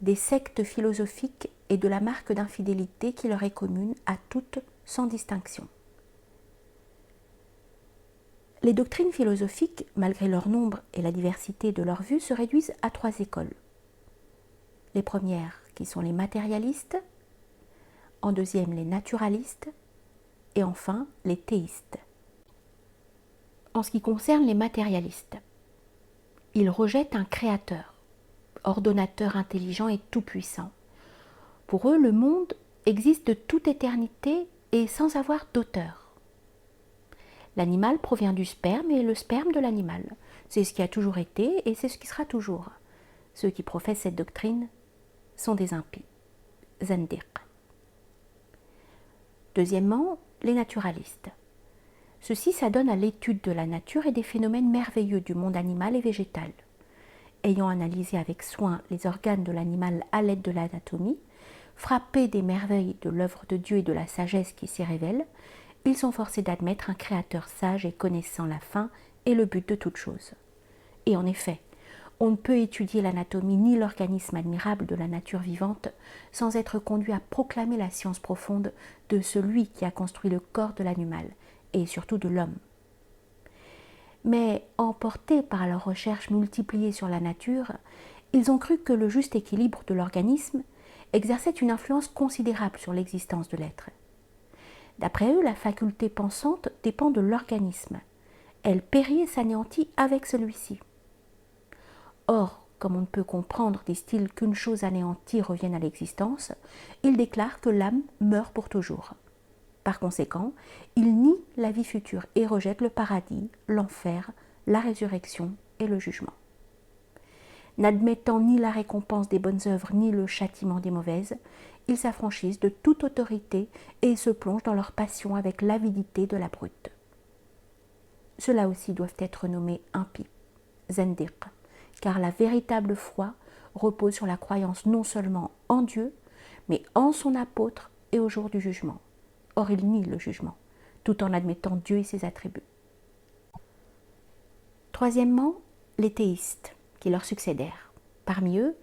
des sectes philosophiques et de la marque d'infidélité qui leur est commune à toutes sans distinction. Les doctrines philosophiques, malgré leur nombre et la diversité de leurs vues, se réduisent à 3 écoles. Les premières, qui sont les matérialistes, en deuxième les naturalistes, et enfin les théistes. En ce qui concerne les matérialistes, ils rejettent un créateur, ordonnateur intelligent et tout-puissant. Pour eux, le monde existe de toute éternité et sans avoir d'auteur. L'animal provient du sperme et le sperme de l'animal. C'est ce qui a toujours été et c'est ce qui sera toujours. Ceux qui professent cette doctrine sont des impies, zendiq. Deuxièmement, les naturalistes. Ceux-ci s'adonnent à l'étude de la nature et des phénomènes merveilleux du monde animal et végétal. Ayant analysé avec soin les organes de l'animal à l'aide de l'anatomie, frappés des merveilles de l'œuvre de Dieu et de la sagesse qui s'y révèle, ils sont forcés d'admettre un créateur sage et connaissant la fin et le but de toute chose. Et en effet, on ne peut étudier l'anatomie ni l'organisme admirable de la nature vivante sans être conduit à proclamer la science profonde de celui qui a construit le corps de l'animal et surtout de l'homme. Mais emportés par leurs recherches multipliées sur la nature, ils ont cru que le juste équilibre de l'organisme exerçait une influence considérable sur l'existence de l'être. D'après eux, la faculté pensante dépend de l'organisme. Elle périt et s'anéantit avec celui-ci. Or, comme on ne peut comprendre, disent-ils, qu'une chose anéantie revienne à l'existence, ils déclarent que l'âme meurt pour toujours. Par conséquent, ils nient la vie future et rejettent le paradis, l'enfer, la résurrection et le jugement. N'admettant ni la récompense des bonnes œuvres ni le châtiment des mauvaises, ils s'affranchissent de toute autorité et se plongent dans leur passion avec l'avidité de la brute. Ceux-là aussi doivent être nommés impies, zendiq, car la véritable foi repose sur la croyance non seulement en Dieu, mais en son apôtre et au jour du jugement. Or, ils nient le jugement, tout en admettant Dieu et ses attributs. Troisièmement, les théistes, qui leur succédèrent. Parmi eux,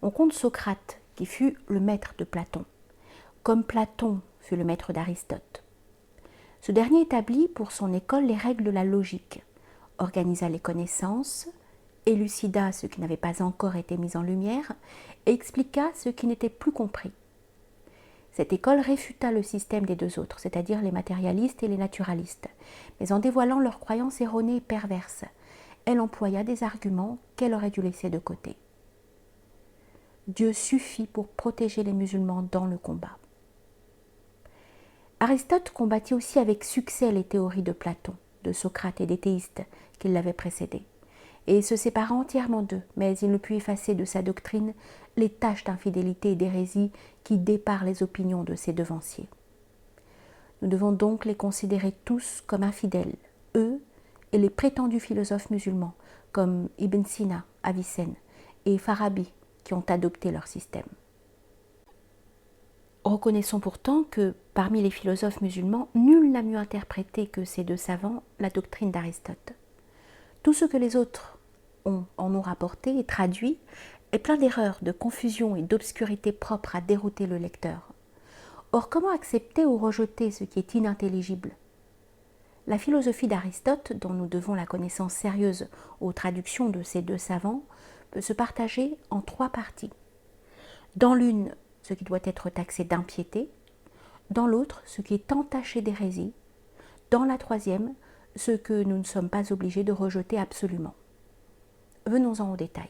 on compte Socrate, qui fut le maître de Platon, comme Platon fut le maître d'Aristote. Ce dernier établit pour son école les règles de la logique, organisa les connaissances, élucida ce qui n'avait pas encore été mis en lumière et expliqua ce qui n'était plus compris. Cette école réfuta le système des deux autres, c'est-à-dire les matérialistes et les naturalistes, mais en dévoilant leurs croyances erronées et perverses, elle employa des arguments qu'elle aurait dû laisser de côté. Dieu suffit pour protéger les musulmans dans le combat. Aristote combattit aussi avec succès les théories de Platon, de Socrate et des théistes qui l'avaient précédé, et se sépara entièrement d'eux, mais il ne put effacer de sa doctrine les taches d'infidélité et d'hérésie qui déparent les opinions de ses devanciers. Nous devons donc les considérer tous comme infidèles, eux et les prétendus philosophes musulmans, comme Ibn Sina, Avicenne et Farabi, qui ont adopté leur système. Reconnaissons pourtant que, parmi les philosophes musulmans, nul n'a mieux interprété que ces deux savants la doctrine d'Aristote. Tout ce que les autres en ont rapporté et traduit est plein d'erreurs, de confusion et d'obscurité propres à dérouter le lecteur. Or, comment accepter ou rejeter ce qui est inintelligible ? La philosophie d'Aristote, dont nous devons la connaissance sérieuse aux traductions de ces deux savants, peut se partager en 3 parties. Dans l'une, ce qui doit être taxé d'impiété, dans l'autre, ce qui est entaché d'hérésie, dans la troisième, ce que nous ne sommes pas obligés de rejeter absolument. Venons-en au détail.